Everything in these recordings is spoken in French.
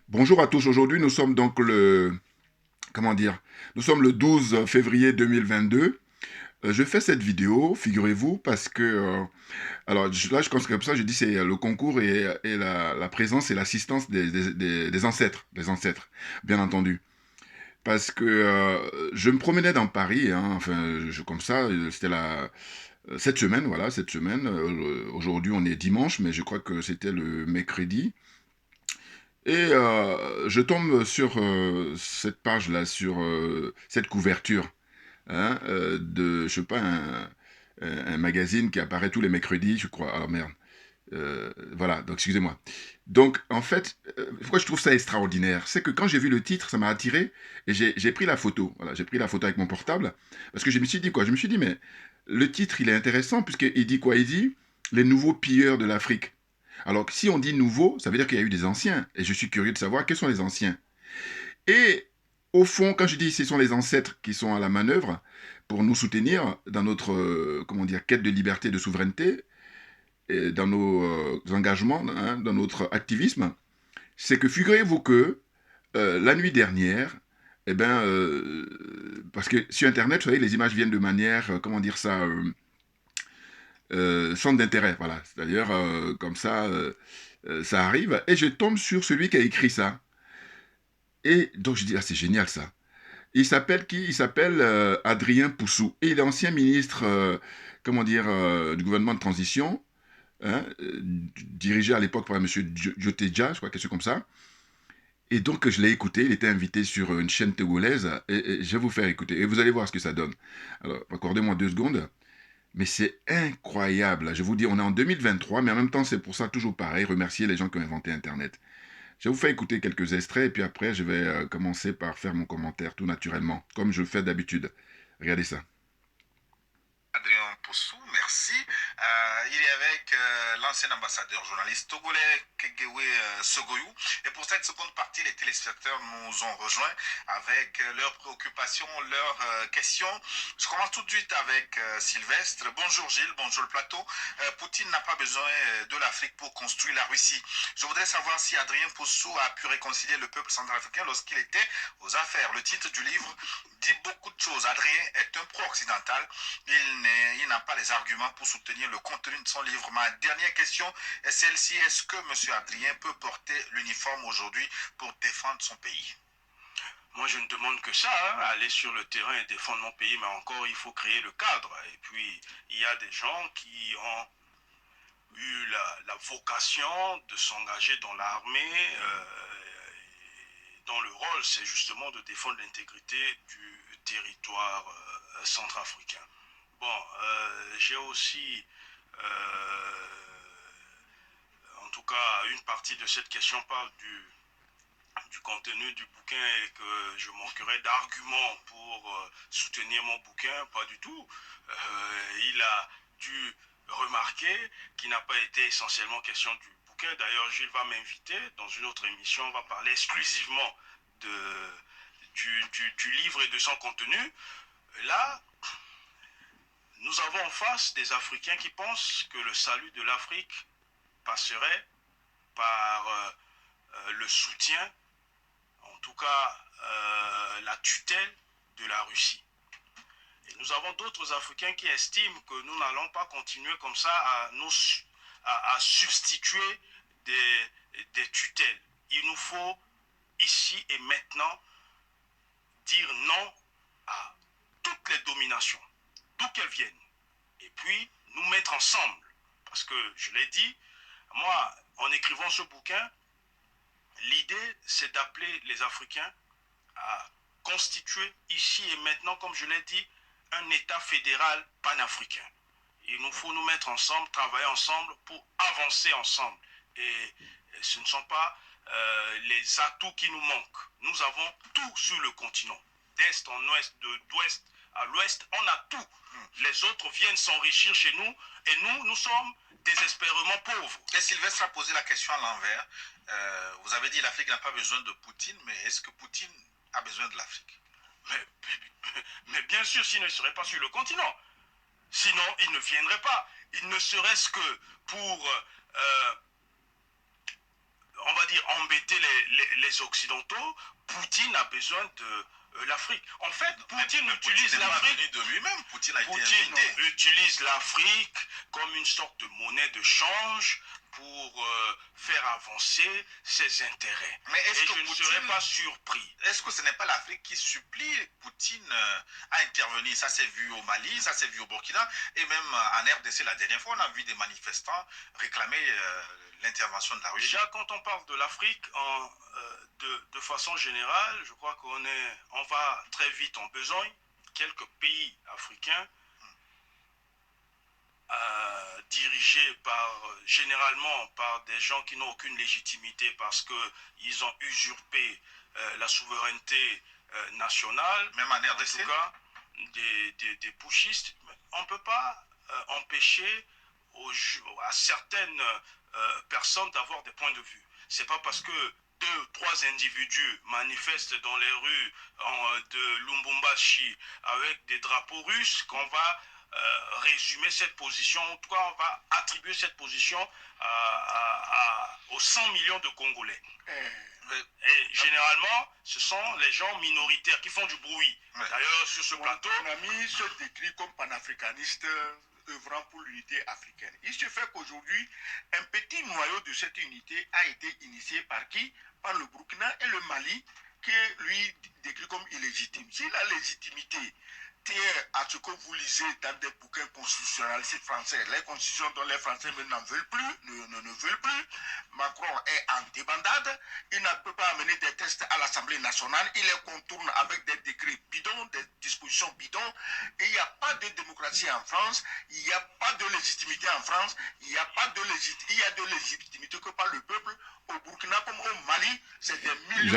Bonjour à tous. Aujourd'hui, nous sommes donc comment dire, nous sommes le 12 février 2022. Je fais cette vidéo, figurez-vous, parce que, là, je pense que comme ça, je dis c'est le concours et la présence et l'assistance des ancêtres, bien entendu. Parce que je me promenais dans Paris, hein, enfin, comme ça, c'était cette semaine, voilà, cette semaine. Aujourd'hui, on est dimanche, mais je crois que c'était le mercredi. Et je tombe sur cette page-là, sur cette couverture, hein, de, je sais pas, un magazine qui apparaît tous les mercredis, je crois. Alors merde. Voilà, donc excusez-moi. Donc en fait, pourquoi je trouve ça extraordinaire, c'est que quand j'ai vu le titre, ça m'a attiré et j'ai pris la photo. Voilà, j'ai pris la photo avec mon portable parce que je me suis dit quoi? Je me suis dit mais le titre il est intéressant puisqu'il dit quoi? Il dit les nouveaux pilleurs de l'Afrique. Alors si on dit nouveau, ça veut dire qu'il y a eu des anciens et je suis curieux de savoir quels sont les anciens. Et au fond, quand je dis ce sont les ancêtres qui sont à la manœuvre pour nous soutenir dans notre comment dire quête de liberté et de souveraineté, et dans nos engagements, hein, dans notre activisme, c'est que figurez-vous que la nuit dernière, eh ben, parce que sur Internet, vous savez, les images viennent de manière, comment dire ça, centre d'intérêt, voilà. C'est-à-dire, comme ça, ça arrive, et je tombe sur celui qui a écrit ça. Et donc je dis, ah, c'est génial ça. Il s'appelle qui? Il s'appelle Adrien Poussou. Et il est ancien ministre, comment dire, du gouvernement de transition, hein, dirigé à l'époque par M. Djoteja, je crois, quelque chose comme ça. Et donc, je l'ai écouté, il était invité sur une chaîne togolaise, et je vais vous faire écouter, et vous allez voir ce que ça donne. Alors, accordez-moi 2 secondes, mais c'est incroyable. Je vous dis, on est en 2023, mais en même temps, c'est pour ça toujours pareil, remercier les gens qui ont inventé Internet. Je vais vous faire écouter quelques extraits, et puis après, je vais commencer par faire mon commentaire tout naturellement, comme je fais d'habitude. Regardez ça. Adrien Poussou, merci. Il est avec l'ancien ambassadeur journaliste togolais Kegewe Sogoyou. Et pour cette seconde partie, les téléspectateurs nous ont rejoints avec leurs préoccupations, leurs questions. Je commence tout de suite avec Sylvestre. Bonjour Gilles, bonjour le plateau. Poutine n'a pas besoin de l'Afrique pour construire la Russie. Je voudrais savoir si Adrien Poussou a pu réconcilier le peuple centrafricain lorsqu'il était aux affaires. Le titre du livre dit beaucoup de choses. Adrien est un pro-occidental. Il n'a pas les arguments pour soutenir le contenu de son livre. Ma dernière question est celle-ci. Est-ce que M. Adrien peut porter l'uniforme aujourd'hui pour défendre son pays? Moi, je ne demande que ça, hein, aller sur le terrain et défendre mon pays, mais encore, il faut créer le cadre. Et puis, il y a des gens qui ont eu la vocation de s'engager dans l'armée, dont le rôle, c'est justement de défendre l'intégrité du territoire centrafricain. Bon, j'ai aussi, en tout cas, une partie de cette question parle du contenu du bouquin et que je manquerais d'arguments pour soutenir mon bouquin, pas du tout. Il a dû remarquer qu'il n'a pas été essentiellement question du bouquin. D'ailleurs, Gilles va m'inviter dans une autre émission, on va parler exclusivement du livre et de son contenu. Là, nous avons en face des Africains qui pensent que le salut de l'Afrique passerait par le soutien, en tout cas la tutelle de la Russie. Et nous avons d'autres Africains qui estiment que nous n'allons pas continuer comme ça à substituer des tutelles. Il nous faut ici et maintenant dire non à toutes les dominations, d'où qu'elles viennent. Et puis nous mettre ensemble. Parce que je l'ai dit, moi, en écrivant ce bouquin, l'idée, c'est d'appeler les Africains à constituer ici et maintenant, comme je l'ai dit, un État fédéral panafricain. Il nous faut nous mettre ensemble, travailler ensemble pour avancer ensemble. Et ce ne sont pas les atouts qui nous manquent. Nous avons tout sur le continent. D'est en ouest, d'ouest à l'ouest, on a tout. Les autres viennent s'enrichir chez nous et nous sommes désespérément pauvres. Et Sylvestre a posé la question à l'envers. Vous avez dit que l'Afrique n'a pas besoin de Poutine, mais est-ce que Poutine a besoin de l'Afrique? Mais bien sûr, s'il ne serait pas sur le continent. Sinon, il ne viendrait pas. Il ne serait-ce que pour on va dire, embêter les Occidentaux, Poutine a besoin de l'Afrique. En fait, Poutine utilise l'Afrique de lui-même. Poutine a été Poutine invité. utilise l'Afrique comme une sorte de monnaie de change pour faire avancer ses intérêts. Mais est-ce Et que je ne Poutine... serais pas surpris. Est-ce que ce n'est pas l'Afrique qui supplie Poutine à intervenir? Ça s'est vu au Mali, ça s'est vu au Burkina, et même en RDC la dernière fois, on a vu des manifestants réclamer l'intervention de la Russie. Déjà, quand on parle de l'Afrique de façon générale, je crois on va très vite en besogne. Quelques pays africains dirigés généralement par des gens qui n'ont aucune légitimité parce qu'ils ont usurpé la souveraineté nationale, même en RDC, en tout cas des putschistes. On ne peut pas empêcher à certaines personnes d'avoir des points de vue. C'est pas parce que 2-3 individus manifestent dans les rues de Lubumbashi avec des drapeaux russes qu'on va résumer cette position, en tout cas on va attribuer cette position aux 100 millions de Congolais. Et généralement, ce sont les gens minoritaires qui font du bruit. D'ailleurs, sur ce plateau... Mon ami se décrit comme panafricaniste œuvrant pour l'unité africaine. Il se fait qu'aujourd'hui, un petit noyau de cette unité a été initié par qui? Par le Burkina et le Mali, qui lui décrit comme illégitime. Si la légitimité tient à ce que vous lisez dans des bouquins constitutionnalistes français, les constitutions dont les Français n'en veulent plus, ne veulent plus, Macron est en débandade, il ne peut pas amener des textes à l'Assemblée nationale, il les contourne avec des décrets bidons, des dispositions bidons, et il n'y a pas de démocratie en France, il n'y a pas de légitimité en France, il y a de légitimité que par le peuple, au Burkina comme au Mali, c'est des millions.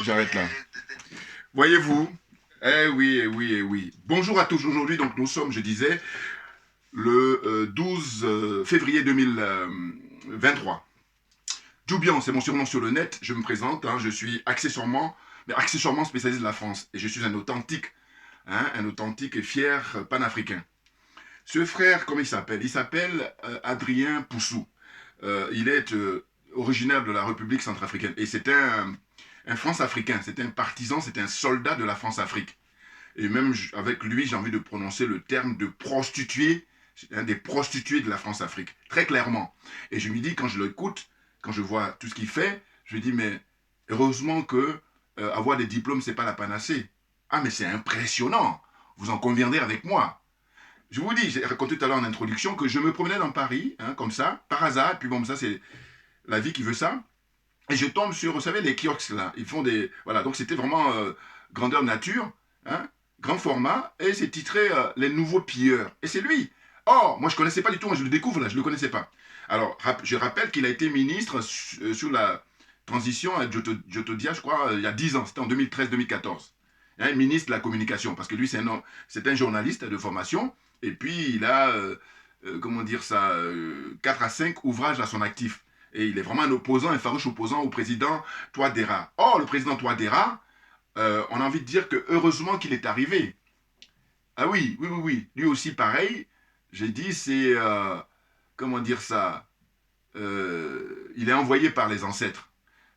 J'arrête là. Voyez-vous, eh oui, eh oui, eh oui. Bonjour à tous. Aujourd'hui, donc, nous sommes, je disais, le 12 février 2023. Djoubian, c'est mon surnom sur le net. Je me présente. Hein, je suis accessoirement spécialiste de la France. Et je suis un authentique et fier panafricain. Ce frère, comment il s'appelle? Il s'appelle Adrien Poussou. Il est originaire de la République centrafricaine. Et c'est un France-africain, c'est un partisan, c'est un soldat de la France-Afrique. Et même avec lui, j'ai envie de prononcer le terme de prostituée, des prostituées de la France-Afrique, très clairement. Et je me dis, quand je l'écoute, quand je vois tout ce qu'il fait, je me dis, mais heureusement que avoir des diplômes, c'est pas la panacée. Ah, mais c'est impressionnant, vous en conviendrez avec moi. Je vous dis, j'ai raconté tout à l'heure en introduction que je me promenais dans Paris, hein, comme ça, par hasard, et puis bon, ça c'est la vie qui veut ça. Et je tombe sur, vous savez, les kiosques là. Ils font des... Voilà, donc c'était vraiment grandeur nature, hein, grand format, et c'est titré Les Nouveaux Pilleurs. Et c'est lui. Or, moi je ne connaissais pas du tout, moi je le découvre là, je ne le connaissais pas. Alors, je rappelle qu'il a été ministre sur la transition à Jotodia, je crois, il y a 10 ans, c'était en 2013-2014. Hein, ministre de la communication, parce que lui c'est un journaliste de formation, et puis il a, comment dire ça, 4 à 5 ouvrages à son actif. Et il est vraiment un farouche opposant au président Touadéra. Or, le président Touadéra, on a envie de dire que heureusement qu'il est arrivé. Ah oui. Lui aussi, pareil. J'ai dit, c'est... comment dire ça? Il est envoyé par les ancêtres.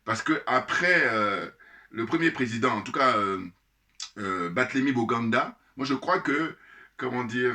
Parce que après le premier président, en tout cas, Barthélemy Boganda, moi je crois que, comment dire,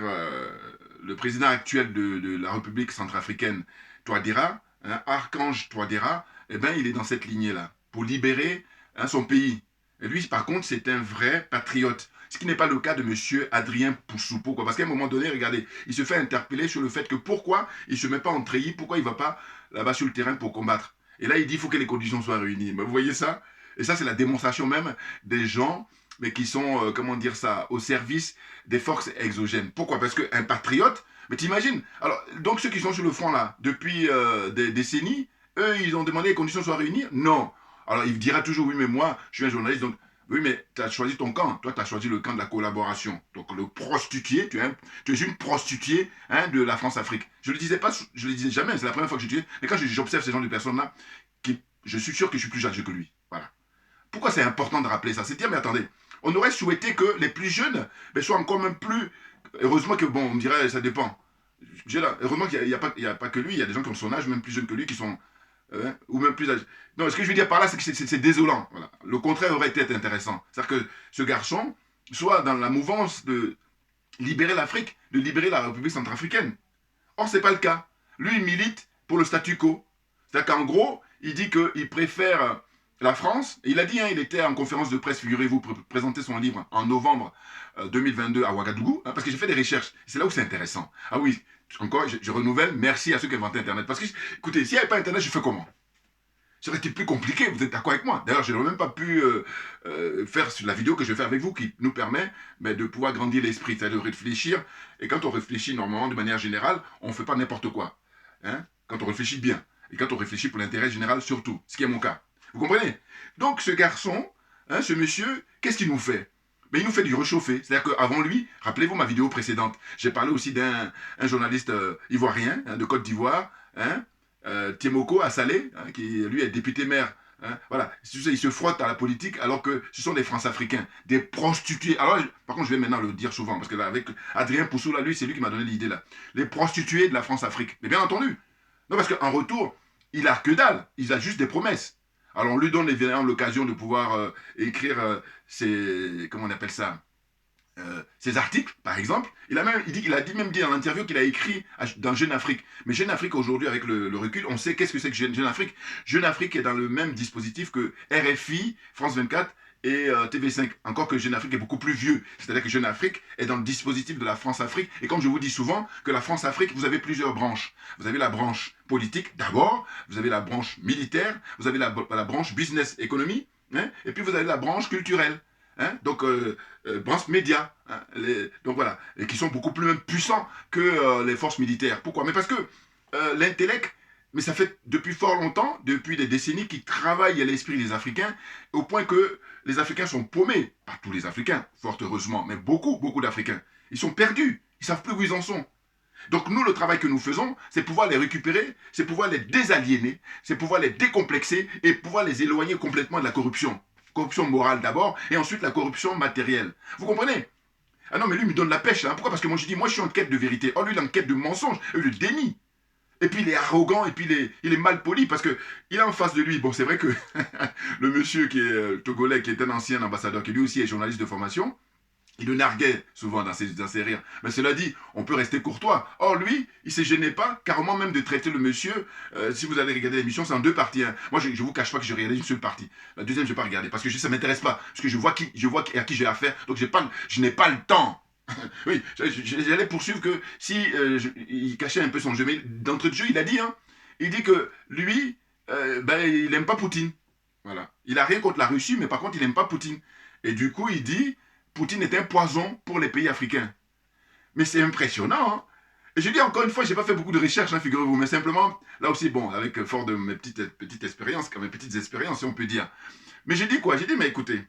le président actuel de la République centrafricaine, Touadéra, Archange Touadéra, eh ben, il est dans cette lignée-là, pour libérer son pays. Et lui, par contre, c'est un vrai patriote. Ce qui n'est pas le cas de M. Adrien Poussou. Pourquoi? Parce qu'à un moment donné, regardez, il se fait interpeller sur le fait que pourquoi il ne se met pas en treillis, pourquoi il ne va pas là-bas sur le terrain pour combattre. Et là, il dit qu'il faut que les conditions soient réunies. Mais vous voyez ça? Et ça, c'est la démonstration même des gens mais qui sont, comment dire ça, au service des forces exogènes. Pourquoi? Parce qu'un patriote, mais t'imagines, alors, donc ceux qui sont sur le front là, depuis des décennies, eux, ils ont demandé que les conditions soient réunies? Non. Alors, il dira toujours, oui, mais moi, je suis un journaliste, donc, oui, mais tu as choisi ton camp. Toi, tu as choisi le camp de la collaboration. Donc, le prostitué, tu es une prostituée de la France-Afrique. Je ne le disais pas, je le disais jamais, c'est la première fois que je disais, mais quand j'observe ces genre de personnes-là, je suis sûr que je suis plus âgé que lui. Voilà. Pourquoi c'est important de rappeler ça? C'est dire, mais attendez, on aurait souhaité que les plus jeunes soient encore même plus... Heureusement que, bon, on me dirait, ça dépend. Heureusement qu'il n'y a pas que lui, il y a des gens qui ont son âge, même plus jeunes que lui, qui sont ou même plus âgé. Non, ce que je veux dire par là, c'est que c'est désolant. Voilà. Le contraire aurait été intéressant. C'est-à-dire que ce garçon soit dans la mouvance de libérer l'Afrique, de libérer la République centrafricaine. Or, ce n'est pas le cas. Lui, il milite pour le statu quo. C'est-à-dire qu'en gros, il dit qu'il préfère la France. Et il a dit, hein, il était en conférence de presse, figurez-vous, pour présenter son livre en novembre 2022 à Ouagadougou, hein, parce que j'ai fait des recherches. C'est là où c'est intéressant. Ah oui, encore, je renouvelle, merci à ceux qui ont inventé Internet. Parce que, écoutez, s'il n'y avait pas Internet, je fais comment? Ça aurait été plus compliqué, vous êtes d'accord avec moi. D'ailleurs, je n'aurais même pas pu faire la vidéo que je vais faire avec vous qui nous permet de pouvoir grandir l'esprit, c'est-à-dire de réfléchir. Et quand on réfléchit normalement, de manière générale, on ne fait pas n'importe quoi. Hein, quand on réfléchit bien. Et quand on réfléchit pour l'intérêt général surtout, ce qui est mon cas. Vous comprenez? Donc ce garçon, hein, ce monsieur, qu'est-ce qu'il nous fait? Mais il nous fait du réchauffé. C'est-à-dire qu'avant lui, rappelez-vous ma vidéo précédente, j'ai parlé aussi d'un journaliste ivoirien, hein, de Côte d'Ivoire, hein, Tiemoko Assalé, hein, qui lui est député maire. Hein, voilà, il se frotte à la politique alors que ce sont des France-Africains, des prostituées. Alors, par contre, je vais maintenant le dire souvent, parce que là, avec Adrien Poussou, là, lui, c'est lui qui m'a donné l'idée là. Les prostituées de la France-Afrique. Mais bien entendu. Non, parce qu'en retour, il a que dalle. Il a juste des promesses. Alors, on lui donne évidemment l'occasion de pouvoir écrire ses. Comment on appelle ça? Ses articles, par exemple. Il a dit dans l'interview qu'il a écrit dans Jeune Afrique. Mais Jeune Afrique, aujourd'hui, avec le recul, on sait qu'est-ce que c'est que Jeune Afrique. Jeune Afrique est dans le même dispositif que RFI, France 24 et TV5. Encore que Jeune Afrique est beaucoup plus vieux. C'est-à-dire que Jeune Afrique est dans le dispositif de la France-Afrique. Et comme je vous dis souvent, que la France-Afrique, vous avez plusieurs branches. Vous avez la branche politique, d'abord. Vous avez la branche militaire. Vous avez la branche business économie. Hein, et puis vous avez la branche culturelle. Hein, donc, branche média, hein, donc voilà, et qui sont beaucoup plus même puissants que les forces militaires. Pourquoi? Mais parce que l'intellect, mais ça fait depuis fort longtemps, depuis des décennies, qu'ils travaillent à l'esprit des Africains, au point que les Africains sont paumés. Pas tous les Africains, fort heureusement, mais beaucoup d'Africains. Ils sont perdus, ils ne savent plus où ils en sont. Donc nous, le travail que nous faisons, c'est pouvoir les récupérer, c'est pouvoir les désaliéner, c'est pouvoir les décomplexer et pouvoir les éloigner complètement de la corruption. Corruption morale d'abord, et ensuite la corruption matérielle. Vous comprenez? Ah non, mais lui, il me donne la pêche. Hein. Pourquoi? Parce que moi, je dis, moi, je suis en quête de vérité. Oh, lui, il est en quête de mensonge, de déni. Et puis, il est arrogant, et puis, il est mal poli, parce qu'il a en face de lui, bon, c'est vrai que le monsieur qui est togolais, qui est un ancien ambassadeur, qui lui aussi est journaliste de formation, il le narguait souvent dans ses rires. Mais cela dit, on peut rester courtois. Or, lui, il ne se gênait pas, carrément même de traiter le monsieur. Si vous allez regarder l'émission, c'est en deux parties. Hein. Moi, je ne vous cache pas que j'ai regardé une seule partie. La deuxième, je ne vais pas regarder, parce que ça ne m'intéresse pas. Parce que je vois à qui j'ai affaire. Donc, je n'ai pas le temps. Oui, j'allais poursuivre que si il cachait un peu son jeu. Mais d'entrée de jeu, il a dit, hein, il dit que lui, il n'aime pas Poutine. Voilà. Il n'a rien contre la Russie, mais par contre, il n'aime pas Poutine. Et du coup, il dit... Poutine est un poison pour les pays africains. Mais c'est impressionnant. Hein? Et je dis encore une fois, je n'ai pas fait beaucoup de recherches, hein, figurez-vous, mais simplement, là aussi, bon, avec fort de mes petites expériences, mes petites expériences, si on peut dire. Mais j'ai dit quoi? J'ai dit, mais écoutez,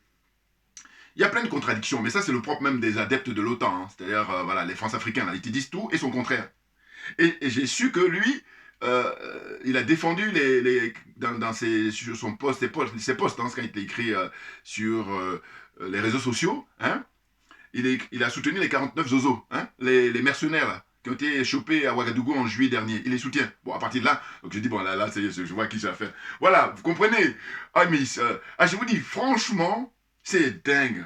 il y a plein de contradictions, mais ça, c'est le propre même des adeptes de l'OTAN. Hein? C'est-à-dire, voilà, les France-Africains, là, ils te disent tout et son contraire. Et j'ai su que lui, il a défendu sur son poste, ses posts, hein, quand il était écrit sur les réseaux sociaux, hein, il a soutenu les 49 Zozo, hein, les mercenaires là, qui ont été chopés à Ouagadougou en juillet dernier. Il les soutient. Bon, à partir de là, donc je dis, bon, là, ça y est, je vois qui j'ai affaire. Voilà, vous comprenez? Ah, mais je vous dis, franchement, c'est dingue.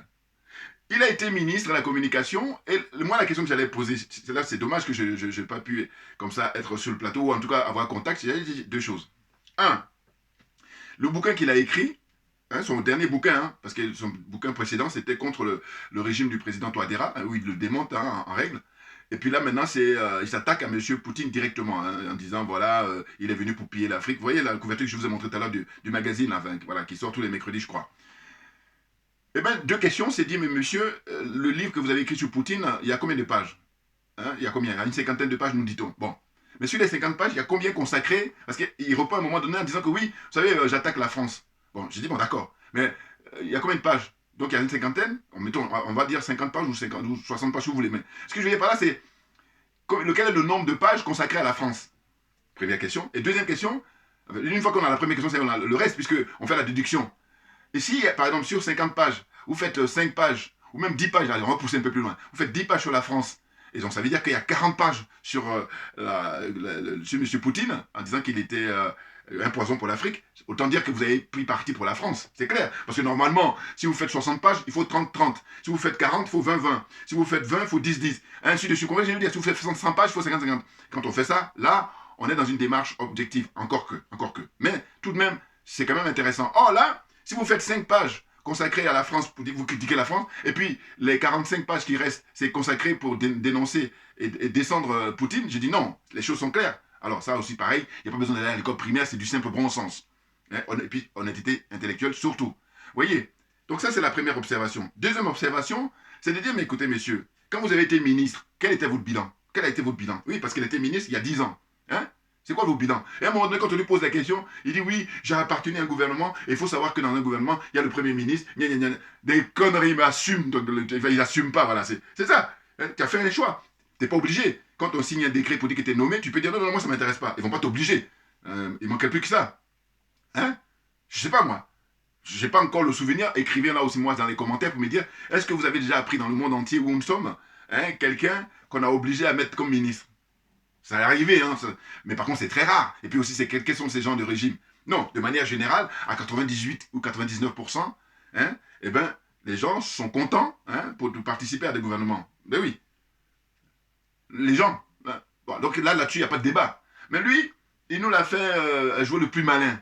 Il a été ministre de la communication, et moi, la question que j'allais poser, c'est dommage que je n'ai pas pu, comme ça, être sur le plateau, ou en tout cas avoir contact. J'allais dire deux choses. Un, le bouquin qu'il a écrit, hein, son dernier bouquin, hein, parce que son bouquin précédent, c'était contre le régime du président Touadéra, hein, où il le démonte hein, en règle. Et puis là, maintenant, il s'attaque à M. Poutine directement, hein, en disant, voilà, il est venu pour piller l'Afrique. Vous voyez la couverture que je vous ai montrée tout à l'heure du magazine, là, voilà, qui sort tous les mercredis, je crois. Eh bien, deux questions, c'est dit, mais monsieur, le livre que vous avez écrit sur Poutine, il y a combien de pages? Hein, il y a combien? Il y a une cinquantaine de pages, nous dit-on. Bon. Mais sur les 50 pages, il y a combien consacré? Parce qu'il reprend à un moment donné en disant que oui, vous savez, j'attaque la France. Bon, j'ai dit, bon, d'accord. Mais il y a combien de pages? Donc, il y a une cinquantaine. On va dire 50 pages ou 60 pages, si vous voulez. Mais ce que je veux dire par là, c'est quel est le nombre de pages consacrées à la France? Première question. Et deuxième question, une fois qu'on a la première question, c'est on a le reste, puisqu'on fait la déduction. Et si, par exemple, sur 50 pages, vous faites 5 pages, ou même 10 pages, allez, on va pousser un peu plus loin, vous faites 10 pages sur la France, et donc ça veut dire qu'il y a 40 pages sur M. Poutine, en disant qu'il était un poison pour l'Afrique, autant dire que vous avez pris parti pour la France, c'est clair. Parce que normalement, si vous faites 60 pages, il faut 30-30. Si vous faites 40, il faut 20-20. Si vous faites 20, il faut 10-10. Ainsi de suite. Je veux dire, si vous faites 100 pages, il faut 50-50. Quand on fait ça, là, on est dans une démarche objective, encore que. Mais tout de même, c'est quand même intéressant. Or là, si vous faites 5 pages consacrées à la France, pour vous critiquer la France, et puis les 45 pages qui restent, c'est consacré pour dénoncer et descendre Poutine, j'ai dit non, les choses sont claires. Alors ça aussi pareil, il n'y a pas besoin d'aller à l'école primaire, c'est du simple bon sens. Hein, et puis honnêteté intellectuelle surtout. Vous voyez? Donc ça c'est la première observation. Deuxième observation, c'est de dire, mais écoutez messieurs, quand vous avez été ministre, quel était votre bilan? Quel a été votre bilan? Oui, parce qu'il était ministre il y a 10 ans. Hein? C'est quoi vos bilans? Et à un moment donné, quand on lui pose la question, il dit oui, j'ai appartenu à un gouvernement, et il faut savoir que dans un gouvernement, il y a le Premier ministre, des conneries, mais assume, donc, il n'assume pas, voilà, c'est ça. Hein, tu as fait un choix. Tu n'es pas obligé. Quand on signe un décret pour dire que tu es nommé, tu peux dire non, non, moi ça ne m'intéresse pas. Ils ne vont pas t'obliger. Il manquerait plus que ça. Hein? Je ne sais pas moi. Je n'ai pas encore le souvenir. Écrivez là aussi moi dans les commentaires pour me dire est-ce que vous avez déjà appris dans le monde entier où nous sommes quelqu'un qu'on a obligé à mettre comme ministre? Ça est arrivé, hein, ça. Mais par contre c'est très rare. Et puis aussi, quels sont ces gens de régime? Non, de manière générale, à 98 ou 99%, hein, eh ben, les gens sont contents pour participer à des gouvernements. Ben oui. Les gens. Hein. Bon, donc là-dessus, il n'y a pas de débat. Mais lui, il nous l'a fait jouer le plus malin.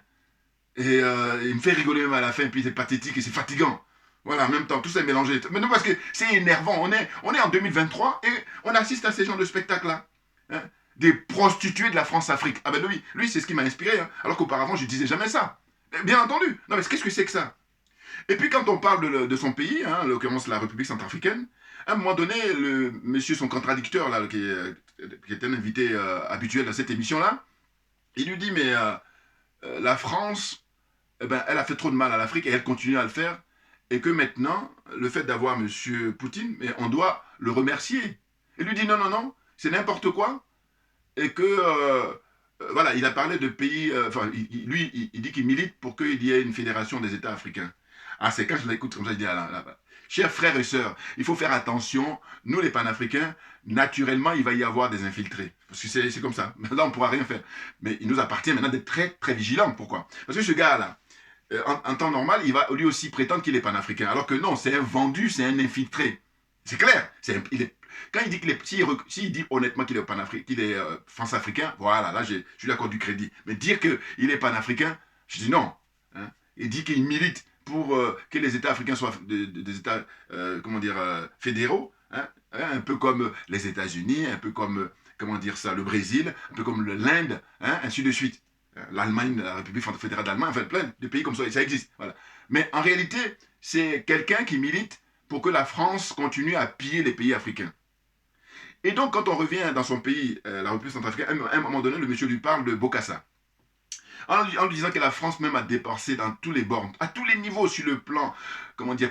Et il me fait rigoler même à la fin, puis c'est pathétique et c'est fatigant. Voilà, en même temps, tout ça est mélangé. Mais non, parce que c'est énervant. On est en 2023 et on assiste à ces genres de spectacles-là. Hein. Des prostituées de la France-Afrique. Ah ben lui c'est ce qui m'a inspiré. Hein. Alors qu'auparavant, je ne disais jamais ça. Bien entendu. Non, mais qu'est-ce que c'est que ça? Et puis quand on parle de son pays, hein, en l'occurrence la République centrafricaine, à un moment donné, son contradicteur, là, qui était un invité habituel à cette émission-là, il lui dit, mais la France, eh ben, elle a fait trop de mal à l'Afrique et elle continue à le faire, et que maintenant, le fait d'avoir M. Poutine, mais on doit le remercier. Il lui dit, non, non, non, c'est n'importe quoi, et que, voilà, il a parlé de pays, il dit qu'il milite pour qu'il y ait une fédération des États africains. Ah, c'est quand je l'écoute comme ça, je dis, ah là. Chers frères et sœurs, il faut faire attention. Nous, les panafricains, naturellement, il va y avoir des infiltrés. Parce que c'est comme ça. Là, on ne pourra rien faire. Mais il nous appartient maintenant d'être très, très vigilants. Pourquoi? Parce que ce gars-là, en temps normal, il va lui aussi prétendre qu'il est panafricain. Alors que non, c'est un vendu, c'est un infiltré. C'est clair. Quand il dit s'il dit honnêtement qu'il est qu'il est France-africain, voilà, là, je lui accorde du crédit. Mais dire qu'il est panafricain, je dis non. Hein. Il dit qu'il milite pour que les États africains soient des États, fédéraux, hein, un peu comme les États-Unis, un peu comme, le Brésil, un peu comme l'Inde, hein, ainsi de suite. L'Allemagne, la République fédérale d'Allemagne, enfin plein de pays comme ça existe. Voilà. Mais en réalité, c'est quelqu'un qui milite pour que la France continue à piller les pays africains. Et donc, quand on revient dans son pays, la République centrafricaine, à un moment donné, le monsieur lui parle de Bokassa. En lui disant que la France même a dépensé dans tous les bornes, à tous les niveaux, sur le plan,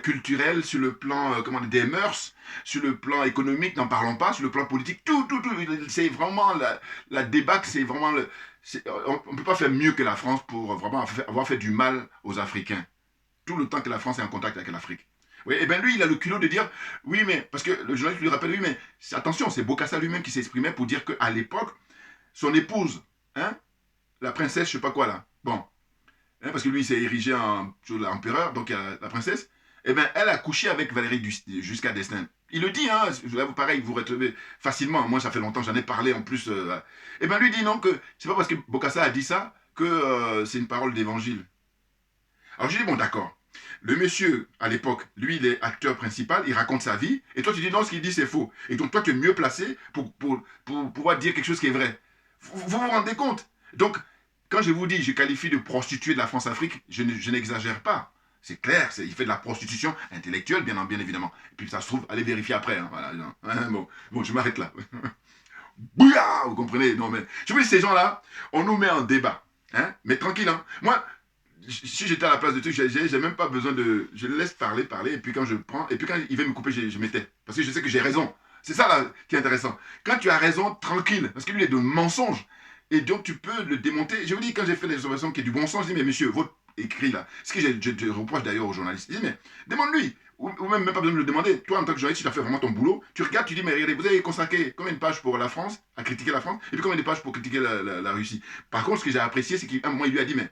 culturel, sur le plan, des mœurs, sur le plan économique, n'en parlons pas, sur le plan politique, tout. C'est vraiment la débâcle, c'est vraiment on ne peut pas faire mieux que la France pour vraiment avoir fait du mal aux Africains. Tout le temps que la France est en contact avec l'Afrique. Oui, et bien lui, il a le culot de dire, oui, mais, parce que le journaliste lui rappelle, oui, mais attention, c'est Bokassa lui-même qui s'exprimait pour dire qu'à l'époque, son épouse, hein, la princesse, je sais pas quoi là, bon, hein, parce que lui, il s'est érigé en empereur, donc la princesse, eh bien, elle a couché avec Valérie Giscard d'Estaing. Il le dit, hein, là, pareil, vous retrouvez facilement, moi, ça fait longtemps, j'en ai parlé en plus, eh bien, lui dit non, que c'est pas parce que Bokassa a dit ça que c'est une parole d'évangile. Alors, je dis, bon, d'accord. Le monsieur, à l'époque, lui, il est acteur principal, il raconte sa vie, et toi, tu dis non, ce qu'il dit, c'est faux. Et donc, toi, tu es mieux placé pour pouvoir dire quelque chose qui est vrai. Vous vous rendez compte? Donc, quand je vous dis, je qualifie de prostituée de la France-Afrique, je n'exagère pas. C'est clair, il fait de la prostitution intellectuelle, bien évidemment. Et puis, ça se trouve, allez vérifier après. Hein, voilà, bon, je m'arrête là. Bouya, vous comprenez? Non, mais, je vous dis, ces gens-là, on nous met en débat. Hein, mais tranquille, hein. Moi, si j'étais à la place de truc, j'ai même pas besoin de... Je le laisse parler, et puis quand je prends... Et puis quand il veut me couper, je m'étais. Parce que je sais que j'ai raison. C'est ça là qui est intéressant. Quand tu as raison, tranquille. Parce que lui, il est de mensonge. Et donc, tu peux le démonter. Je vous dis, quand j'ai fait les observations qui est du bon sens, je dis, mais monsieur, écrit là. Ce que je reproche d'ailleurs aux journalistes. Je dis, mais demande-lui. Ou même pas besoin de le demander. Toi, en tant que journaliste, tu as fait vraiment ton boulot. Tu regardes, tu dis, mais regardez, vous avez consacré combien de pages pour la France, à critiquer la France, et puis combien de pages pour critiquer la Russie. Par contre, ce que j'ai apprécié, c'est qu'à un moment, il lui a dit, mais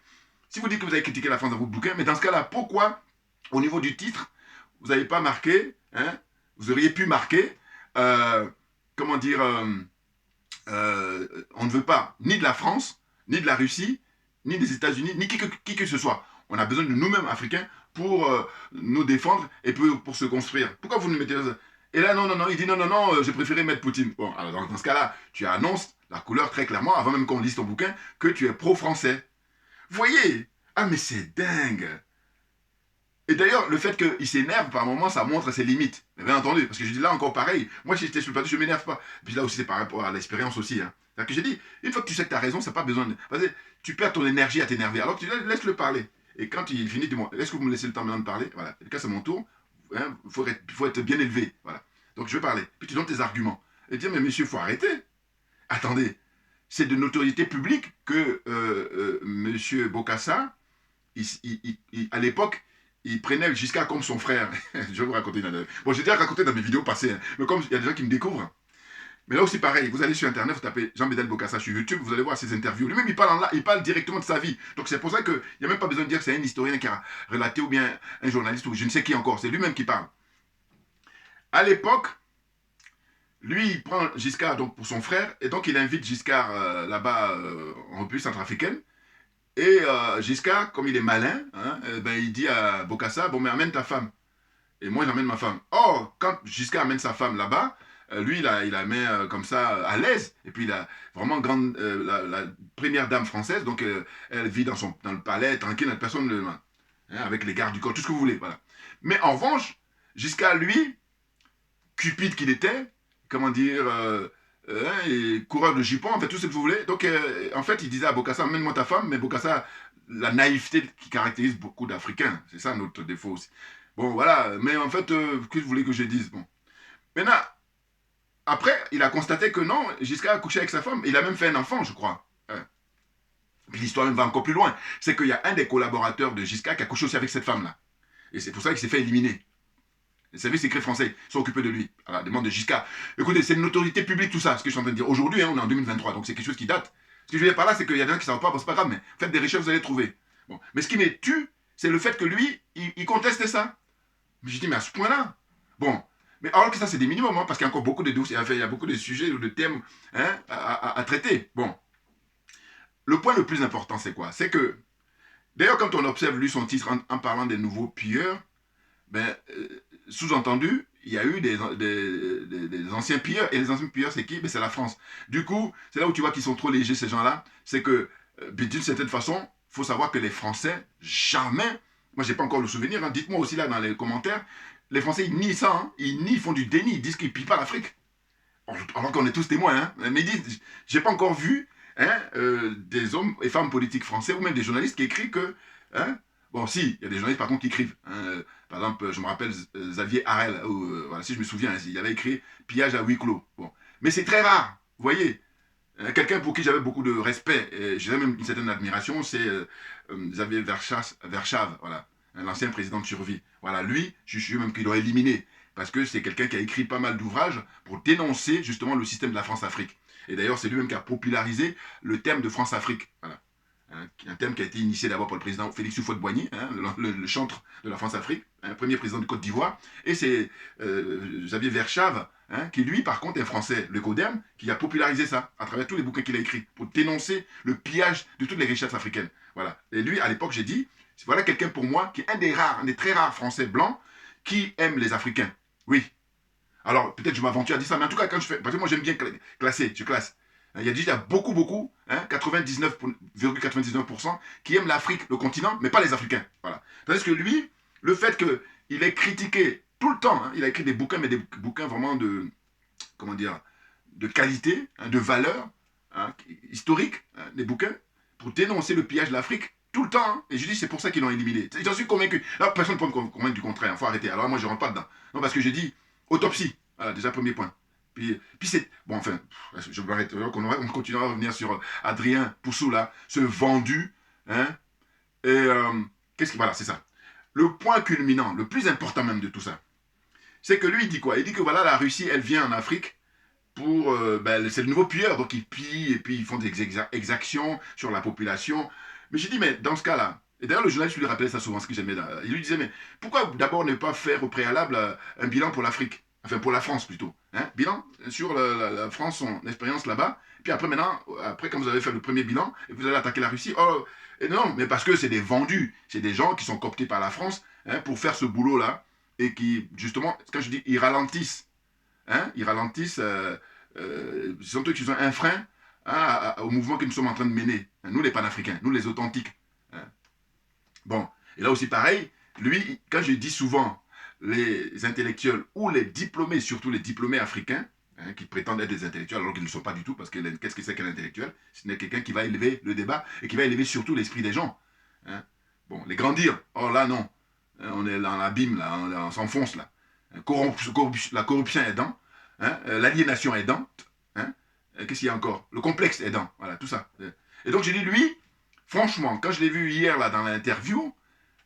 si vous dites que vous avez critiqué la France dans votre bouquin, mais dans ce cas-là, pourquoi, au niveau du titre, vous n'avez pas marqué, hein, vous auriez pu marquer, comment dire, on ne veut pas ni de la France, ni de la Russie, ni des États-Unis, ni qui que ce soit. On a besoin de nous-mêmes, Africains, pour nous défendre et pour se construire. Pourquoi vous ne mettez pas ça? Et là, non, il dit non, j'ai préféré mettre Poutine. Bon, alors dans ce cas-là, tu annonces la couleur très clairement, avant même qu'on lise ton bouquin, que tu es pro-français. Vous voyez? Ah, mais c'est dingue! Et d'ailleurs, le fait qu'il s'énerve par moments, ça montre ses limites. Mais bien entendu, parce que je dis là encore pareil, moi si j'étais sur le plateau, je ne m'énerve pas. Puis là aussi, c'est par rapport à l'expérience aussi. Hein. C'est-à-dire que j'ai dit, une fois que tu sais que tu as raison, ça n'a pas besoin de. Parce que tu perds ton énergie à t'énerver. Alors tu laisse-le parler. Et quand il finit, dis-moi, est-ce que vous me laissez le temps maintenant de parler? Voilà. Et quand c'est mon tour, hein, faut être bien élevé. Voilà. Donc je vais parler. Puis tu donnes tes arguments. Et dire, mais monsieur, il faut arrêter. Attendez, c'est de notoriété publique que monsieur Bokassa, à l'époque, il prenait Giscard comme son frère. Je vais vous raconter une anecdote. Bon, j'ai déjà raconté dans mes vidéos passées, hein, mais comme il y a des gens qui me découvrent. Mais là aussi, pareil, vous allez sur Internet, vous tapez Jean-Bédel Bokassa sur YouTube, vous allez voir ses interviews. Lui-même, il parle directement de sa vie. Donc c'est pour ça qu'il n'y a même pas besoin de dire que c'est un historien qui a relaté ou bien un journaliste ou je ne sais qui encore. C'est lui-même qui parle. À l'époque, lui, il prend Giscard donc, pour son frère, et donc il invite Giscard là-bas en République centrafricaine. Et Giscard, comme il est malin, hein, ben, il dit à Bokassa, bon mais amène ta femme. Et moi j'amène ma femme. Or, quand Giscard amène sa femme là-bas, lui il la met comme ça à l'aise. Et puis il a vraiment grande, la première dame française, donc elle vit dans le palais, tranquille, personne ne le hein, avec les gardes du corps, tout ce que vous voulez. Voilà. Mais en revanche, Giscard, lui, cupide qu'il était, comment dire, et coureur de jupons, en fait, tout ce que vous voulez. Donc, en fait, il disait à Bokassa, amène-moi ta femme, mais Bokassa, la naïveté qui caractérise beaucoup d'Africains, c'est ça notre défaut aussi. Bon, voilà, mais en fait, qu'est-ce que vous voulez que je dise? Bon. Maintenant, après, il a constaté que non, Giscard a couché avec sa femme, il a même fait un enfant, je crois. Hein. Puis l'histoire même va encore plus loin. C'est qu'il y a un des collaborateurs de Giscard qui a couché aussi avec cette femme-là. Et c'est pour ça qu'il s'est fait éliminer. Les services secrets français sont occupés de lui, à la demande de Giscard. Écoutez, c'est une notoriété publique tout ça, ce que je suis en train de dire. Aujourd'hui, hein, on est en 2023, donc c'est quelque chose qui date. Ce que je veux dire par là, c'est qu'il y a des gens qui ne savent pas, bon, c'est pas grave, mais faites des recherches, vous allez trouver. Bon. Mais ce qui me tue, c'est le fait que lui, il conteste ça. Mais je dis, mais à ce point-là, bon. Mais alors que ça, c'est des minimums, hein, parce qu'il y a encore beaucoup de dossiers, il y a beaucoup de sujets ou de thèmes hein, à traiter. Bon. Le point le plus important, c'est quoi? C'est que, d'ailleurs, quand on observe, lui, son titre en parlant des nouveaux pilleurs, ben, sous-entendu, il y a eu des anciens pilleurs. Et les anciens pilleurs, c'est qui? Ben, c'est la France. Du coup, c'est là où tu vois qu'ils sont trop légers, ces gens-là. C'est que, d'une certaine façon, il faut savoir que les Français, jamais, moi, j'ai pas encore le souvenir, hein, dites-moi aussi là dans les commentaires, les Français, ils nient ça. Hein, ils font du déni. Ils disent qu'ils ne pillent pas l'Afrique. Alors qu'on est tous témoins. Hein, mais ils disent, j'ai pas encore vu hein, des hommes et femmes politiques français ou même des journalistes qui écrivent que... Hein, bon, si, il y a des journalistes par contre qui écrivent. Hein, par exemple, je me rappelle Xavier Harel, voilà, si je me souviens, il avait écrit Pillage à huis clos. Bon. Mais c'est très rare, vous voyez. Quelqu'un pour qui j'avais beaucoup de respect, et j'ai même une certaine admiration, c'est Xavier Verschave, voilà, l'ancien président de Survie. Voilà, lui, je suis sûr même qu'il doit éliminer, parce que c'est quelqu'un qui a écrit pas mal d'ouvrages pour dénoncer justement le système de la France-Afrique. Et d'ailleurs, c'est lui-même qui a popularisé le terme de France-Afrique. Voilà. Un thème qui a été initié d'abord par le président Félix Houphouët-Boigny, hein, le chantre de la France-Afrique, hein, premier président de Côte d'Ivoire, et c'est Xavier Verschave, hein, qui lui, par contre, est un Français, le Coderme, qui a popularisé ça à travers tous les bouquins qu'il a écrits pour dénoncer le pillage de toutes les richesses africaines. Voilà. Et lui, à l'époque, j'ai dit, voilà quelqu'un pour moi qui est un des très rares Français blancs qui aime les Africains. Oui. Alors, peut-être je m'aventure à dire ça, mais en tout cas, quand je fais, parce que moi j'aime bien classer, je classe. Il y a beaucoup, hein, 99,99% qui aiment l'Afrique, le continent, mais pas les Africains. Voilà. Tandis que lui, le fait qu'il ait critiqué tout le temps, hein, il a écrit des bouquins, mais des bouquins vraiment de, comment dire, de qualité, hein, de valeur, hein, historique, hein, des bouquins, pour dénoncer le pillage de l'Afrique, tout le temps. Hein. Et je dis, c'est pour ça qu'ils l'ont éliminé. J'en suis convaincu. Là, personne ne peut me convaincre du contraire, il faut arrêter. Alors moi, je ne rentre pas dedans. Non, parce que j'ai dit, autopsie. Voilà, déjà, premier point. Puis c'est... Bon, enfin, je m'arrête. On continuera à revenir sur Adrien Poussou, là, ce vendu, hein, Et voilà, c'est ça. Le point culminant, le plus important même de tout ça, c'est que lui, il dit quoi? Il dit que voilà, la Russie, elle vient en Afrique pour... c'est le nouveau pilleur, donc ils pillent et puis ils font des exactions sur la population. Mais j'ai dit, mais dans ce cas-là, et d'ailleurs le journaliste lui rappelait ça souvent, ce que j'aimais là, il lui disait, mais pourquoi d'abord ne pas faire au préalable un bilan pour l'Afrique? Enfin, pour la France plutôt. Hein? Bilan sur la France, son expérience là-bas. Puis après, maintenant, après, quand vous avez fait le premier bilan, et vous allez attaquer la Russie, oh, et non, mais parce que c'est des vendus, c'est des gens qui sont cooptés par la France pour faire ce boulot-là, et qui, justement, quand je dis, ils ralentissent. Ils ralentissent, ce sont eux qui ont un frein au mouvement que nous sommes en train de mener. Nous, les panafricains, nous, les authentiques. Hein. Bon, et là aussi pareil, lui, quand je dis souvent les intellectuels ou les diplômés, surtout les diplômés africains, qui prétendent être des intellectuels alors qu'ils ne le sont pas du tout, parce que qu'est-ce que c'est qu'un intellectuel? Ce n'est quelqu'un qui va élever le débat et qui va élever surtout l'esprit des gens. Hein. Bon, les grandir, oh là non, on est dans l'abîme, là, on s'enfonce là. La corruption aidant, l'aliénation aidante, qu'est-ce qu'il y a encore? Le complexe aidant, voilà, tout ça. Et donc j'ai dit, lui, franchement, quand je l'ai vu hier là dans l'interview,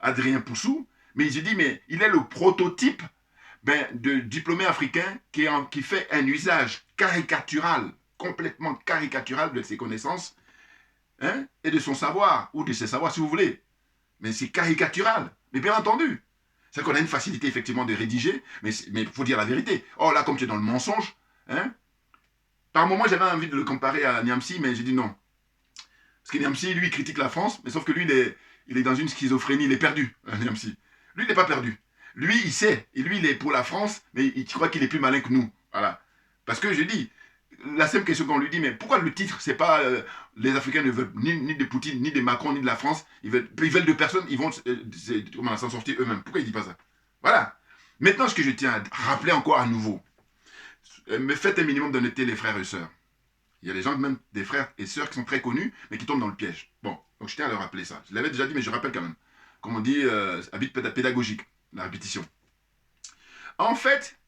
Adrien Poussou, mais j'ai dit, mais il est le prototype de diplômé africain qui fait un usage caricatural, complètement caricatural de ses connaissances et de son savoir, ou de ses savoirs si vous voulez. Mais c'est caricatural, mais bien entendu. C'est qu'on a une facilité effectivement de rédiger, mais il faut dire la vérité. Oh là, comme tu es dans le mensonge, par moment j'avais envie de le comparer à Niamsi, mais j'ai dit non. Parce que Niamsi, lui, il critique la France, mais sauf que lui, il est dans une schizophrénie, il est perdu, Niamsi. Lui, il n'est pas perdu. Lui, il sait, et lui, il est pour la France, mais il croit qu'il est plus malin que nous. Voilà. Parce que je dis, la simple question qu'on lui dit, mais pourquoi le titre, c'est pas les Africains ne veulent ni de Poutine, ni de Macron, ni de la France, ils veulent de personne, ils vont s'en sortir eux-mêmes. Pourquoi il dit pas ça? Voilà. Maintenant, ce que je tiens à rappeler encore à nouveau, mais faites un minimum d'honnêteté, les frères et sœurs. Il y a des gens, même des frères et sœurs qui sont très connus, mais qui tombent dans le piège. Bon, donc je tiens à leur rappeler ça. Je l'avais déjà dit, mais je rappelle quand même. Comme on dit, habit pédagogique, la répétition. En fait,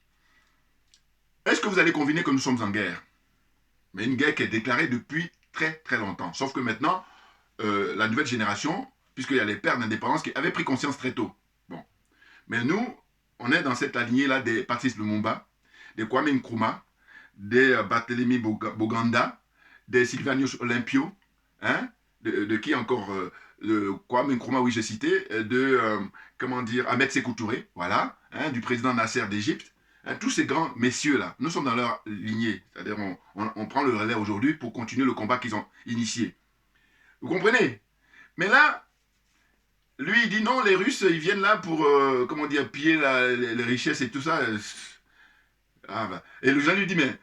est-ce que vous allez convenir que nous sommes en guerre? Mais une guerre qui est déclarée depuis très très longtemps. Sauf que maintenant, la nouvelle génération, puisqu'il y a les pères d'indépendance qui avaient pris conscience très tôt. Bon. Mais nous, on est dans cette lignée-là des Patrice Lumumba, des Kwame Nkrumah, des Barthélemy Boganda, des Sylvanus Olympio, de qui encore de Kwame Nkrumah, oui j'ai cité, de comment dire, Ahmed Sékou Touré, voilà, du président Nasser d'Égypte, tous ces grands messieurs-là, nous sommes dans leur lignée, c'est-à-dire on prend le relais aujourd'hui pour continuer le combat qu'ils ont initié. Vous comprenez? Mais là, lui il dit non, les Russes ils viennent là pour, comment dire, piller les richesses et tout ça. Et le gens lui dit mais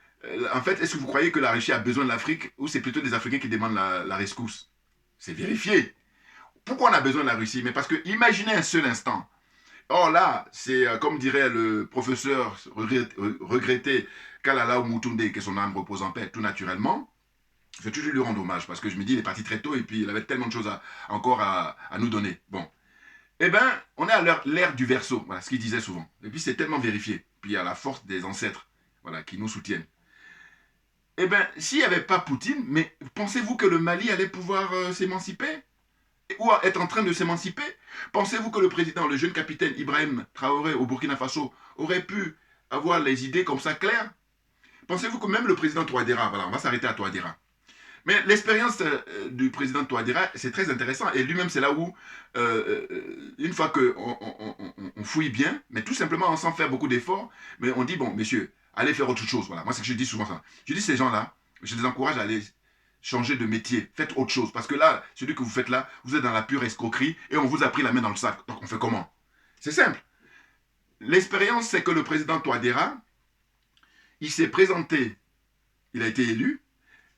en fait, est-ce que vous croyez que la Russie a besoin de l'Afrique ou c'est plutôt des Africains qui demandent la rescousse? C'est vérifié. Pourquoi on a besoin de la Russie? Mais parce que imaginez un seul instant. Or là, c'est comme dirait le professeur regretté Kalala Mutunde, que son âme repose en paix, tout naturellement. Je vais toujours lui rendre hommage parce que je me dis, il est parti très tôt et puis il avait tellement de choses encore à nous donner. Bon. Eh bien, on est à l'ère du Verseau, voilà ce qu'il disait souvent. Et puis c'est tellement vérifié. Puis il y a la force des ancêtres, voilà, qui nous soutiennent. Eh bien, s'il n'y avait pas Poutine, mais pensez-vous que le Mali allait pouvoir s'émanciper? Ou être en train de s'émanciper? Pensez-vous que le président, le jeune capitaine Ibrahim Traoré au Burkina Faso, aurait pu avoir les idées comme ça claires? Pensez-vous que même le président Touadéra, voilà, on va s'arrêter à Touadéra. Mais l'expérience du président Touadéra, c'est très intéressant. Et lui-même, c'est là où, une fois qu'on fouille bien, mais tout simplement sans faire beaucoup d'efforts, mais on dit, bon, messieurs, allez faire autre chose. Voilà. Moi, c'est que je dis souvent ça. Je dis ces gens-là, je les encourage à aller changer de métier. Faites autre chose. Parce que là, celui que vous faites là, vous êtes dans la pure escroquerie et on vous a pris la main dans le sac. Donc, on fait comment? C'est simple. L'expérience, c'est que le président Touadéra, il s'est présenté, il a été élu,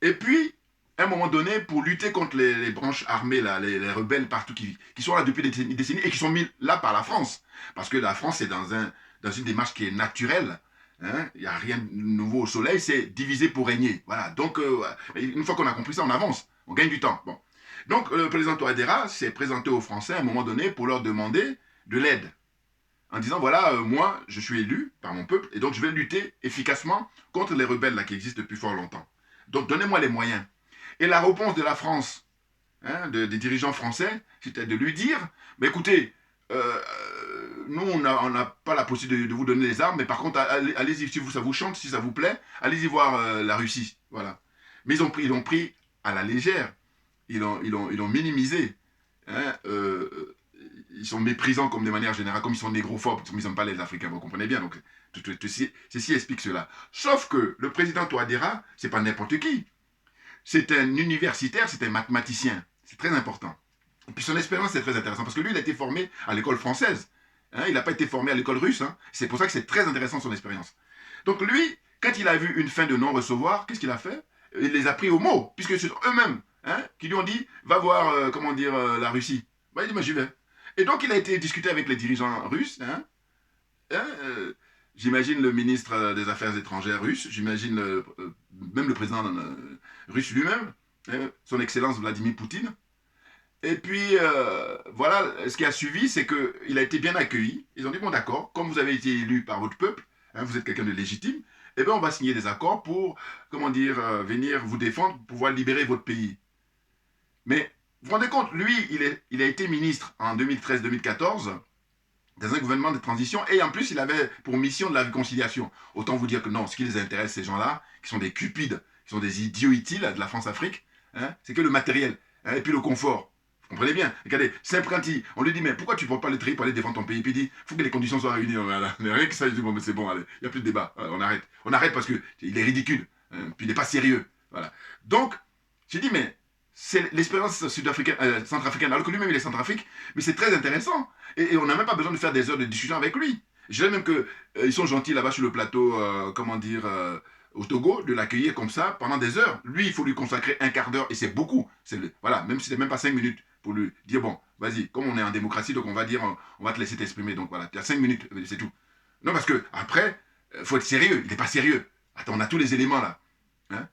et puis, à un moment donné, pour lutter contre les branches armées, là, les rebelles partout, qui sont là depuis des décennies et qui sont mis là par la France. Parce que la France est dans une démarche qui est naturelle. Il n'y a rien de nouveau au soleil, c'est diviser pour régner. Voilà. Donc, une fois qu'on a compris ça, on avance. On gagne du temps. Bon. Donc, le président Touadéra s'est présenté aux Français à un moment donné pour leur demander de l'aide. En disant, voilà, moi, je suis élu par mon peuple, et donc je vais lutter efficacement contre les rebelles là, qui existent depuis fort longtemps. Donc, donnez-moi les moyens. Et la réponse de la France, hein, des dirigeants français, c'était de lui dire, mais écoutez, euh, nous, on n'a pas la possibilité de vous donner les armes, mais par contre, allez-y, si ça vous chante, si ça vous plaît, allez-y voir la Russie. Voilà. Mais ils l'ont pris à la légère, ils l'ont minimisé. Hein, ils sont méprisants comme de manière générale, comme ils sont négrophobes, comme ils n'aiment pas les Africains, vous comprenez bien. Donc, ceci explique cela. Sauf que le président Touadéra, c'est pas n'importe qui. C'est un universitaire, c'est un mathématicien. C'est très important. Et puis son expérience est très intéressante, parce que lui, il a été formé à l'école française. Hein, il n'a pas été formé à l'école russe. Hein. C'est pour ça que c'est très intéressant son expérience. Donc lui, quand il a vu une fin de non-recevoir, qu'est-ce qu'il a fait? Il les a pris au mot, puisque c'est eux-mêmes hein, qui lui ont dit, va voir, comment dire, la Russie. Bah, il dit, moi j'y vais. Et donc il a été discuté avec les dirigeants russes. Hein, hein, j'imagine le ministre des Affaires étrangères russe, j'imagine même le président russe lui-même, hein, son Excellence Vladimir Poutine. Et puis, voilà, ce qui a suivi, c'est qu'il a été bien accueilli. Ils ont dit, bon d'accord, comme vous avez été élu par votre peuple, hein, vous êtes quelqu'un de légitime, eh bien on va signer des accords pour, comment dire, venir vous défendre, pour pouvoir libérer votre pays. Mais, vous vous rendez compte, lui, il a été ministre en 2013-2014, dans un gouvernement de transition, et en plus, il avait pour mission de la réconciliation. Autant vous dire que non, ce qui les intéresse, ces gens-là, qui sont des cupides, qui sont des idiots utiles de la France-Afrique, hein, c'est que le matériel, hein, et puis le confort. Vous comprenez bien? Regardez, Saint-Printi, on lui dit, mais pourquoi tu ne portes pas le tri pour aller défendre ton pays? Puis il dit, il faut que les conditions soient réunies. Voilà. Rien que ça, je dis, bon, mais c'est bon, allez, il n'y a plus de débat, on arrête. On arrête parce qu'il est ridicule, hein, puis il n'est pas sérieux. Voilà. Donc, j'ai dit, mais c'est l'expérience sud-africaine, centrafricaine, alors que lui-même il est centrafrique, mais c'est très intéressant. Et on n'a même pas besoin de faire des heures de discussion avec lui. Je dirais même qu'ils sont gentils là-bas sur le plateau, comment dire, au Togo, de l'accueillir comme ça pendant des heures. Lui, il faut lui consacrer un quart d'heure, et c'est beaucoup. Voilà, même si c'est même pas 5 minutes, pour lui dire, bon, vas-y, comme on est en démocratie, donc on va dire, on va te laisser t'exprimer. Donc voilà, tu as 5 minutes, c'est tout. Non, parce que après, faut être sérieux, il n'est pas sérieux. Attends, on a tous les éléments là. Hein.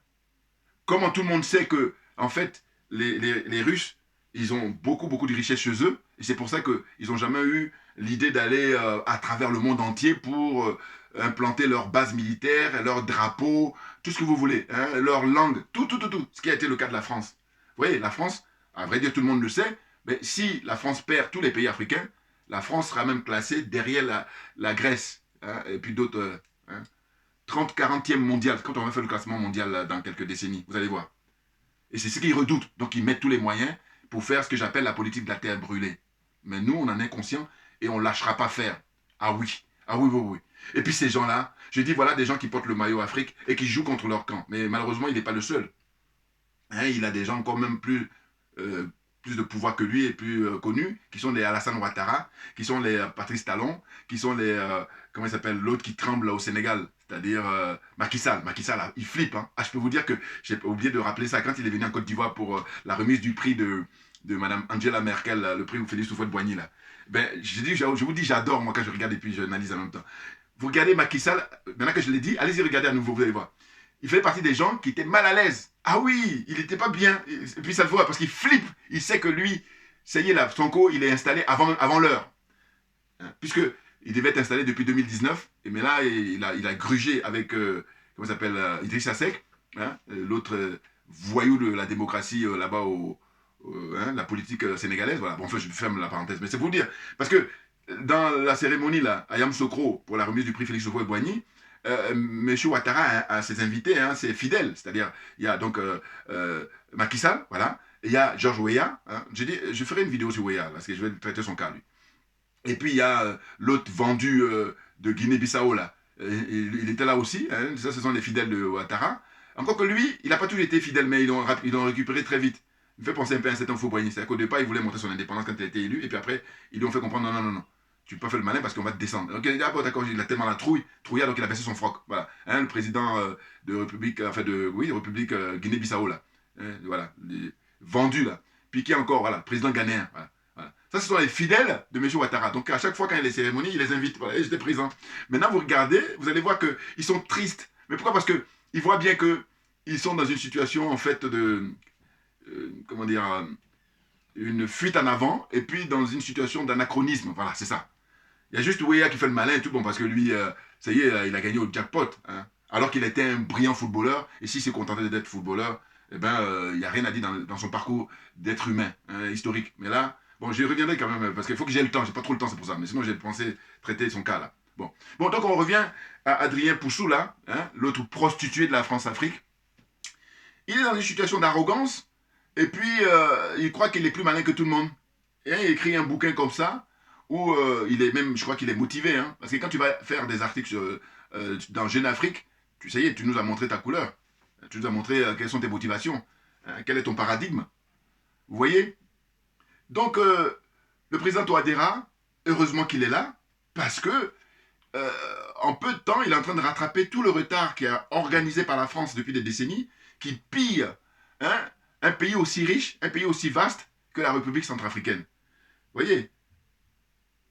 Comment tout le monde sait que, en fait, les Russes, ils ont beaucoup, beaucoup de richesses chez eux, et c'est pour ça qu'ils n'ont jamais eu l'idée d'aller à travers le monde entier pour implanter leur base militaire, leur drapeau, tout ce que vous voulez, hein, leur langue, tout, ce qui a été le cas de la France. Vous voyez, la France, à vrai dire, tout le monde le sait, mais si la France perd tous les pays africains, la France sera même classée derrière la Grèce, hein, et puis d'autres, hein, 30-40e mondial, quand on va faire le classement mondial dans quelques décennies, vous allez voir. Et c'est ce qu'ils redoutent. Donc ils mettent tous les moyens pour faire ce que j'appelle la politique de la terre brûlée. Mais nous, on en est conscient et on ne lâchera pas faire. Ah oui, ah oui, oui, oui. Et puis ces gens-là, je dis voilà des gens qui portent le maillot Afrique et qui jouent contre leur camp. Mais malheureusement, il n'est pas le seul. Hein, il a des gens quand même plus de pouvoir que lui et plus connus, qui sont les Alassane Ouattara, qui sont les Patrice Talon, qui sont les, comment il s'appelle, l'autre qui tremble au Sénégal, c'est-à-dire Macky Sall. Macky Sall, il flippe. Hein. Ah, je peux vous dire que j'ai oublié de rappeler ça quand il est venu en Côte d'Ivoire pour la remise du prix de Mme Angela Merkel, le prix Félix Houphouët-Boigny. Là. Ben, je vous dis, j'adore, moi, quand je regarde et puis j'analyse en même temps. Vous regardez Macky Sall, maintenant que je l'ai dit, allez-y regarder à nouveau, vous allez voir. Il fait partie des gens qui étaient mal à l'aise. Ah oui, il n'était pas bien. Et puis ça le voit parce qu'il flippe. Il sait que lui, ça y est là, Sonko, il est installé avant l'heure. Hein, puisque il devait être installé depuis 2019. Mais là, il a grugé avec, comment ça s'appelle, Idrissa Seck, hein, l'autre voyou de la démocratie là-bas, hein, la politique sénégalaise. Voilà. Bon, enfin, je ferme la parenthèse. Mais c'est pour vous dire. Parce que dans la cérémonie, là, à Yamoussoukro, pour la remise du prix Félix Houphouët-Boigny, M. Ouattara a ses invités, hein, ses fidèles. C'est-à-dire, il y a donc Macky Sall, voilà, et il y a Georges Weah. Hein. J'ai dit, je ferai une vidéo sur Weah, parce que je vais traiter son cas, lui. Et puis, il y a l'autre vendu de Guinée-Bissau, là. Il était là aussi. Hein. Ça, ce sont les fidèles de Ouattara. Encore que lui, il n'a pas toujours été fidèle, mais ils l'ont récupéré très vite. Il me fait penser un peu à un certain Houphouët-Boigny. C'est-à-dire qu'au départ, il voulait montrer son indépendance quand il a été élu, et puis après, ils lui ont fait comprendre, non. Tu ne peux pas faire le malin parce qu'on va te descendre. Ok, d'accord, il a tellement la trouillard, donc il a baissé son froc. Voilà. Hein, le président de République, République Guinée-Bissau, là. Hein, voilà. Vendu, là. Puis qui encore, voilà, président ghanéen. Voilà. Ça, ce sont les fidèles de M. Ouattara. Donc, à chaque fois, quand il y a les cérémonies, il les invite. Voilà, et j'étais présent. Maintenant, vous regardez, vous allez voir qu'ils sont tristes. Mais pourquoi? Parce qu'ils voient bien qu'ils sont dans une situation, en fait, de. Comment dire une fuite en avant, et puis dans une situation d'anachronisme. Voilà, c'est ça. Il y a juste Weah qui fait le malin et tout, bon, parce que lui, ça y est, il a gagné au jackpot. Hein, alors qu'il était un brillant footballeur, et s'il s'est contenté d'être footballeur, eh ben, il n'y a rien à dire dans son parcours d'être humain, hein, historique. Mais là, bon, j'y reviendrai quand même, parce qu'il faut que j'ai le temps, j'ai pas trop le temps, c'est pour ça. Mais sinon, j'ai pensé traiter son cas, là. Bon, donc on revient à Adrien Poussou, là, hein, l'autre prostitué de la France-Afrique. Il est dans une situation d'arrogance, et puis il croit qu'il est plus malin que tout le monde. Et il écrit un bouquin comme ça, où il est même, je crois qu'il est motivé, hein, parce que quand tu vas faire des articles dans Jeune Afrique, ça y est, tu nous as montré ta couleur. Tu nous as montré quelles sont tes motivations, hein, quel est ton paradigme. Vous voyez? Donc, le président Touadéra, heureusement qu'il est là, parce que euh, en peu de temps, il est en train de rattraper tout le retard qui est organisé par la France depuis des décennies, qui pille, hein, un pays aussi riche, un pays aussi vaste que la République centrafricaine. Vous voyez?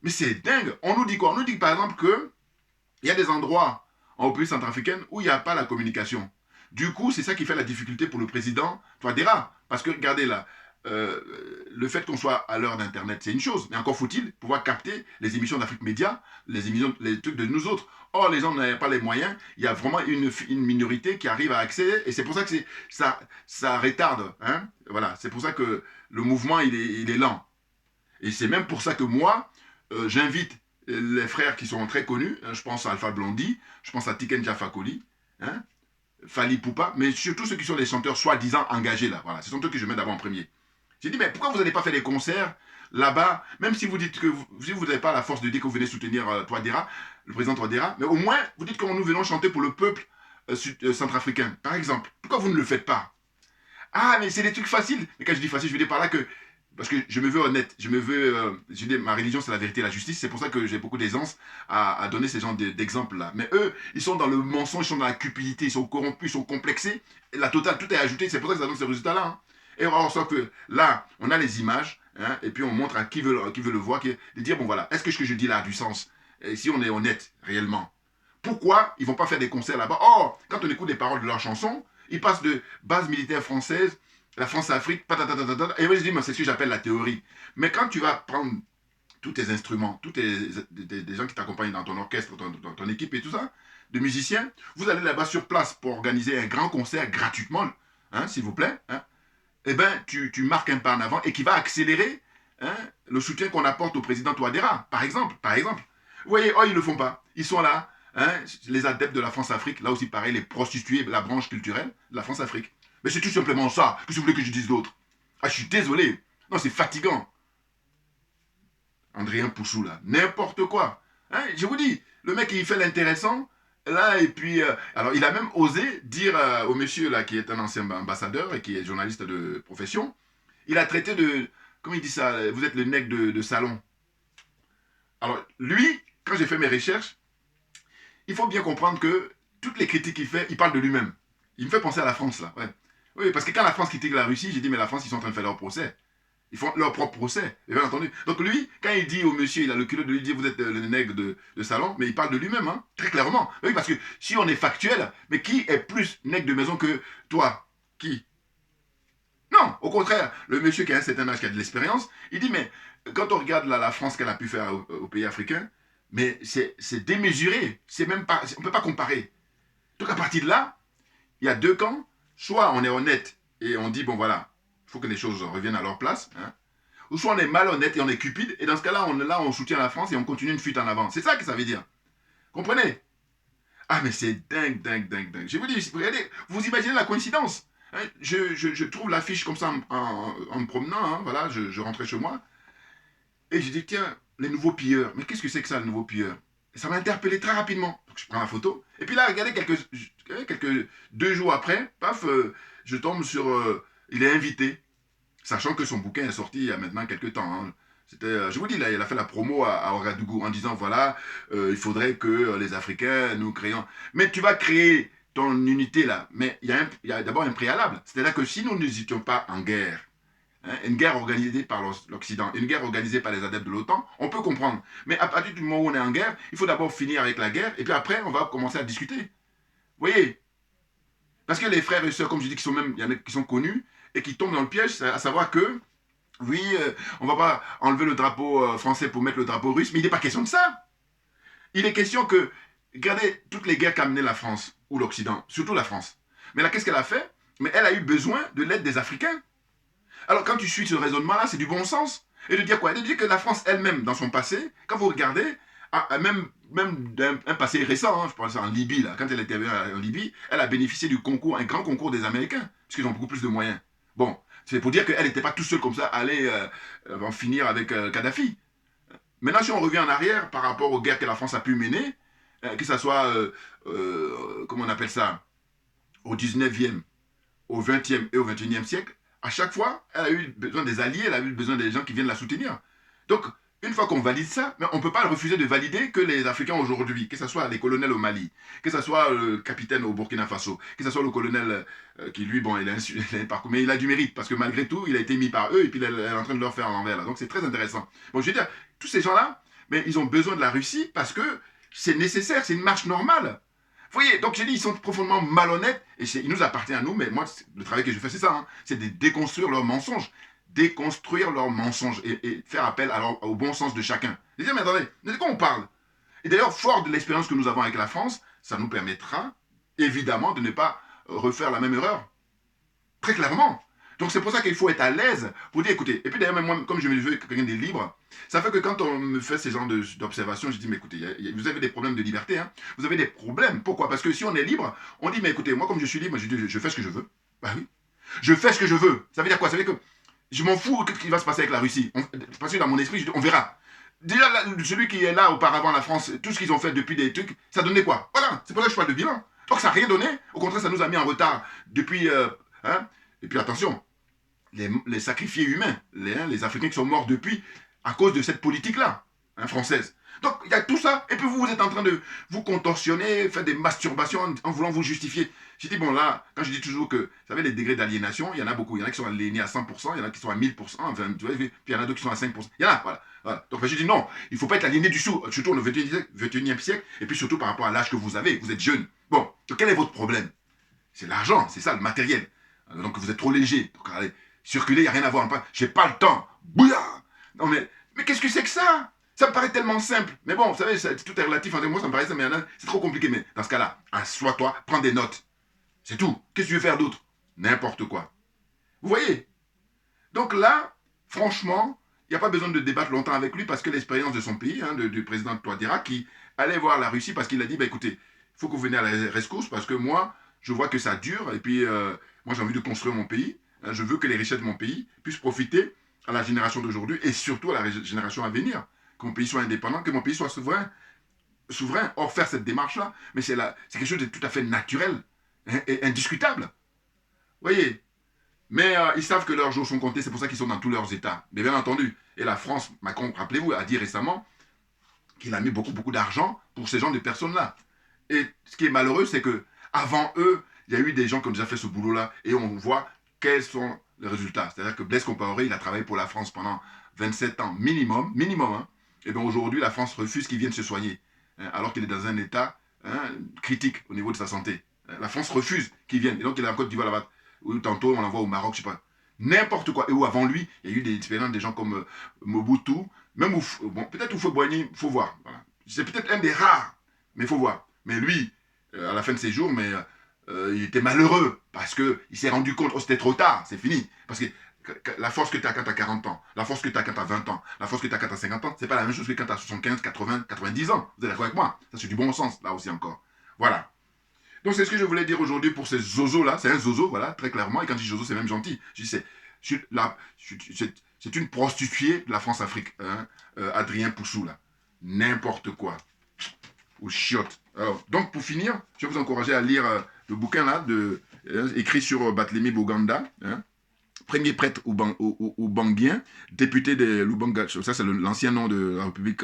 Mais c'est dingue. On nous dit quoi? On nous dit par exemple qu'il y a des endroits en République centrafricaine où il n'y a pas la communication. Du coup, c'est ça qui fait la difficulté pour le président Touadéra. Parce que, regardez là, le fait qu'on soit à l'heure d'Internet, c'est une chose. Mais encore faut-il pouvoir capter les émissions d'Afrique Média, les trucs de nous autres. Or, les gens n'avaient pas les moyens. Il y a vraiment une minorité qui arrive à accéder. Et c'est pour ça que ça retarde. Hein, voilà, c'est pour ça que le mouvement, il est lent. Et c'est même pour ça que moi, j'invite les frères qui sont très connus. Hein, je pense à Alpha Blondy, je pense à Tiken Jah Fakoly, hein, Fally Poupa, mais surtout ceux qui sont les chanteurs soi-disant engagés là. Voilà, ce sont eux que je mets d'abord en premier. J'ai dit, mais pourquoi vous n'allez pas faire des concerts là-bas, même si vous dites que vous n'avez pas la force de dire que vous venez soutenir Touadéra, le président Touadéra, mais au moins vous dites que nous venons chanter pour le peuple centrafricain, par exemple. Pourquoi vous ne le faites pas? Ah, mais c'est des trucs faciles. Mais quand je dis facile, je veux dire par là que parce que je me veux honnête, je me veux, je dis, ma religion c'est la vérité et la justice, c'est pour ça que j'ai beaucoup d'aisance à donner ces genres d'exemples-là. Mais eux, ils sont dans le mensonge, ils sont dans la cupidité, ils sont corrompus, ils sont complexés, et la totale, tout est ajouté, c'est pour ça que ça donne ces résultats-là. Hein. Et on ressent que là, on a les images, hein, et puis on montre à qui veut le voir, de dire, bon voilà, est-ce que ce que je dis là a du sens? Et si on est honnête, réellement. Pourquoi ils ne vont pas faire des concerts là-bas? Or, quand on écoute les paroles de leurs chansons, ils passent de base militaire française, la France-Afrique, patatatata, et moi je dis, c'est ce que j'appelle la théorie. Mais quand tu vas prendre tous tes instruments, tous des gens qui t'accompagnent dans ton orchestre, dans ton équipe et tout ça, de musiciens, vous allez là-bas sur place pour organiser un grand concert gratuitement, hein, s'il vous plaît, hein, eh bien, tu marques un pas en avant et qui va accélérer hein, le soutien qu'on apporte au président Touadéra, par exemple. Vous voyez, oh, ils ne le font pas. Ils sont là, hein, les adeptes de la France-Afrique, là aussi pareil, les prostituées, la branche culturelle de la France-Afrique. Mais c'est tout simplement ça. Qu'est-ce que vous voulez que je dise d'autre? Ah, je suis désolé. Non, c'est fatigant. Adrien Poussou, là, n'importe quoi. Hein, je vous dis, le mec, il fait l'intéressant, là, et puis... alors, il a même osé dire au monsieur, là, qui est un ancien ambassadeur et qui est journaliste de profession, il a traité de... Comment il dit ça? Vous êtes le nègre de salon. Alors, lui, quand j'ai fait mes recherches, il faut bien comprendre que toutes les critiques qu'il fait, il parle de lui-même. Il me fait penser à la France, là, ouais. Oui, parce que quand la France critique la Russie, j'ai dit, mais la France, ils sont en train de faire leur procès. Ils font leur propre procès, bien entendu. Donc lui, quand il dit au monsieur, il a le culot de lui dire, vous êtes le nègre de salon, mais il parle de lui-même, hein, très clairement. Oui, parce que si on est factuel, mais qui est plus nègre de maison que toi? Qui? Non, au contraire, le monsieur qui a un certain âge, qui a de l'expérience, il dit, mais quand on regarde la France qu'elle a pu faire aux pays africains, mais c'est démesuré, c'est même pas, on ne peut pas comparer. Donc à partir de là, il y a deux camps. Soit on est honnête et on dit, bon voilà, il faut que les choses reviennent à leur place, hein, ou soit on est malhonnête et on est cupide, et dans ce cas-là, on soutient la France et on continue une fuite en avant. C'est ça que ça veut dire. Comprenez? Ah, mais c'est dingue. Je vous dis, regardez, vous imaginez la coïncidence. Hein, je trouve l'affiche comme ça en me promenant, hein, voilà, je rentrais chez moi, et je dis, tiens, les nouveaux pilleurs. Mais qu'est-ce que c'est que ça, le nouveau pilleur? Et ça m'a interpellé très rapidement. Donc je prends la photo. Et puis là, regardez, quelques 2 jours après, paf, je tombe sur... il est invité. Sachant que son bouquin est sorti il y a maintenant quelques temps. Hein. Je vous dis, là, il a fait la promo à Ouagadougou en disant, voilà, il faudrait que les Africains, nous créons... Mais tu vas créer ton unité là. Mais il y a d'abord un préalable. C'est-à-dire que si nous n'étions pas en guerre, hein, une guerre organisée par l'Occident, une guerre organisée par les adeptes de l'OTAN, on peut comprendre. Mais à partir du moment où on est en guerre, il faut d'abord finir avec la guerre, et puis après, on va commencer à discuter. Vous voyez? Parce que les frères et sœurs, comme je dis, il y en a qui sont connus, et qui tombent dans le piège, à savoir que, oui, on ne va pas enlever le drapeau français pour mettre le drapeau russe, mais il n'est pas question de ça. Il est question que, regardez toutes les guerres qu'a menées la France, ou l'Occident, surtout la France. Mais là, qu'est-ce qu'elle a fait? Mais elle a eu besoin de l'aide des Africains. Alors quand tu suis ce raisonnement-là, c'est du bon sens. Et de dire quoi? De dire que la France elle-même, dans son passé, quand vous regardez, même d'un passé récent, hein, je pense en Libye, là, quand elle était en Libye, elle a bénéficié du concours, un grand concours des Américains, puisqu'ils ont beaucoup plus de moyens. Bon, c'est pour dire qu'elle n'était pas tout seule comme ça à aller en finir avec Kadhafi. Maintenant, si on revient en arrière par rapport aux guerres que la France a pu mener, que ce soit, comment on appelle ça, au 19e, au 20e et au 21e siècle, à chaque fois, elle a eu besoin des alliés, elle a eu besoin des gens qui viennent la soutenir. Donc, une fois qu'on valide ça, mais on ne peut pas refuser de valider que les Africains aujourd'hui, que ce soit les colonels au Mali, que ce soit le capitaine au Burkina Faso, que ce soit le colonel qui, lui, bon, il a un parcours, mais il a du mérite, parce que malgré tout, il a été mis par eux, et puis il est en train de leur faire l'envers, là. Donc, c'est très intéressant. Bon, je veux dire, tous ces gens-là, mais ils ont besoin de la Russie parce que c'est nécessaire, c'est une marche normale. Vous voyez, donc j'ai dit, ils sont profondément malhonnêtes, et il nous appartient à nous, mais moi, le travail que je fais, c'est ça, hein, c'est de déconstruire leurs mensonges. Déconstruire leurs mensonges et faire appel au bon sens de chacun. Et dire, mais attendez, de quoi on parle? Et d'ailleurs, fort de l'expérience que nous avons avec la France, ça nous permettra, évidemment, de ne pas refaire la même erreur. Très clairement. Donc c'est pour ça qu'il faut être à l'aise pour dire, écoutez, et puis d'ailleurs, même moi, comme je me veux quelqu'un de libre, ça fait que quand on me fait ces genres d'observations, je dis, mais écoutez, vous avez des problèmes de liberté, hein? Vous avez des problèmes. Pourquoi? Parce que si on est libre, on dit, mais écoutez, moi comme je suis libre, je fais ce que je veux. Bah oui. Je fais ce que je veux. Ça veut dire quoi? Ça veut dire que je m'en fous de ce qui va se passer avec la Russie. Parce que dans mon esprit, je dis, on verra. Déjà, celui qui est là auparavant, la France, tout ce qu'ils ont fait depuis des trucs, ça donnait quoi? Voilà, c'est pour ça que je parle de bilan. Donc ça n'a rien donné. Au contraire, ça nous a mis en retard depuis... hein? Et puis attention, les sacrifiés humains, les Africains qui sont morts depuis, à cause de cette politique-là, hein, française. Donc il y a tout ça, et puis vous êtes en train de vous contorsionner, faire des masturbations en voulant vous justifier. J'ai dit, bon là, quand je dis toujours que, vous savez, les degrés d'aliénation, il y en a beaucoup. Il y en a qui sont aliénés à 100%, il y en a qui sont à 1000%, enfin, puis il y en a d'autres qui sont à 5%. Il y en a, voilà. Voilà. Donc j'ai dit, non, il ne faut pas être aliéné du tout, surtout au 21e siècle, et puis surtout par rapport à l'âge que vous avez, vous êtes jeune. Bon, donc quel est votre problème? C'est l'argent, c'est ça, le matériel. Donc vous êtes trop léger. Donc allez, circuler, il n'y a rien à voir. J'ai pas le temps. Bouya! Non mais qu'est-ce que c'est que ça? Ça me paraît tellement simple. Mais bon, vous savez, tout est relatif. Moi, ça me paraît simple, mais c'est trop compliqué. Mais dans ce cas-là, assois-toi, prends des notes. C'est tout. Qu'est-ce que tu veux faire d'autre? N'importe quoi. Vous voyez? Donc là, franchement, il n'y a pas besoin de débattre longtemps avec lui parce que l'expérience de son pays, hein, du président Touadéra, qui allait voir la Russie parce qu'il a dit, bah, écoutez, il faut que vous veniez à la rescousse parce que moi, je vois que ça dure et puis moi, j'ai envie de construire mon pays. Hein, je veux que les richesses de mon pays puissent profiter à la génération d'aujourd'hui et surtout à la génération à venir. Que mon pays soit indépendant, que mon pays soit souverain. Or, faire cette démarche-là, mais c'est quelque chose de tout à fait naturel, hein, et indiscutable. Vous voyez? Mais ils savent que leurs jours sont comptés, c'est pour ça qu'ils sont dans tous leurs états. Mais bien entendu, et la France, Macron, rappelez-vous, a dit récemment qu'il a mis beaucoup d'argent pour ces gens de personnes-là. Et ce qui est malheureux, c'est que avant eux, il y a eu des gens qui ont déjà fait ce boulot-là, et on voit quels sont les résultats. C'est-à-dire que Blaise Compaoré, il a travaillé pour la France pendant 27 ans, minimum, hein. Et bien aujourd'hui, la France refuse qu'il vienne se soigner, hein, alors qu'il est dans un état, hein, critique au niveau de sa santé. La France refuse qu'il vienne. Et donc il est en Côte d'Ivoire là-bas. Ou tantôt on l'envoie au Maroc, je sais pas. N'importe quoi. Et où avant lui, il y a eu des expériences des gens comme Mobutu, même bon, peut-être Houphouët-Boigny, il faut voir. Voilà. C'est peut-être un des rares, mais il faut voir. Mais lui, à la fin de ses jours, il était malheureux parce qu'il s'est rendu compte, oh, c'était trop tard, c'est fini. Parce que la force que tu as quand tu as 40 ans, la force que tu as quand tu as 20 ans, la force que tu as quand tu as 50 ans, c'est pas la même chose que quand tu as 75, 80, 90 ans. Vous êtes d'accord avec moi? Ça, c'est du bon sens, là aussi encore. Voilà. Donc, c'est ce que je voulais dire aujourd'hui pour ces zozos-là. C'est un zozo, voilà, très clairement. Et quand je dis zozo, c'est même gentil. Je dis, c'est une prostituée de la France-Afrique, hein, Adrien Poussou, là. N'importe quoi. Ou chiotte. Alors, donc, pour finir, je vais vous encourager à lire le bouquin, là, écrit sur Barthélemy Boganda, hein, premier prêtre oubanguien, député de Lubanga, ça c'est l'ancien nom de la République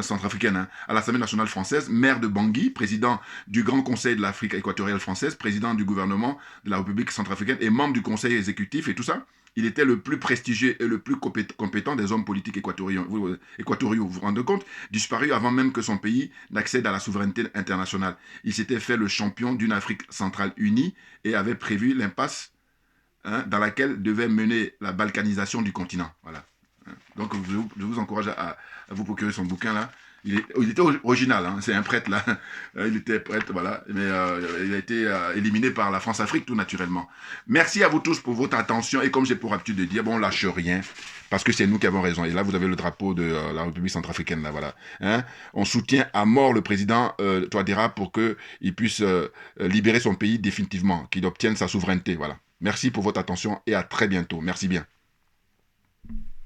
centrafricaine, hein, à l'Assemblée nationale française, maire de Bangui, président du Grand Conseil de l'Afrique équatoriale française, président du gouvernement de la République centrafricaine et membre du Conseil exécutif et tout ça. Il était le plus prestigieux et le plus compétent des hommes politiques équatoriaux. Vous vous rendez compte? Disparu avant même que son pays n'accède à la souveraineté internationale. Il s'était fait le champion d'une Afrique centrale unie et avait prévu l'impasse, hein, dans laquelle devait mener la balkanisation du continent. Voilà. Donc je vous encourage à vous procurer son bouquin là. Il était original, hein, c'est un prêtre là. Il était prêtre, voilà. Mais il a été éliminé par la France-Afrique tout naturellement. Merci à vous tous pour votre attention. Et comme j'ai pour habitude de dire, bon, on lâche rien. Parce que c'est nous qui avons raison. Et là, vous avez le drapeau de la République centrafricaine, là, voilà. Hein? On soutient à mort le président Touadéra pour qu'il puisse libérer son pays définitivement, qu'il obtienne sa souveraineté, voilà. Merci pour votre attention et à très bientôt. Merci bien.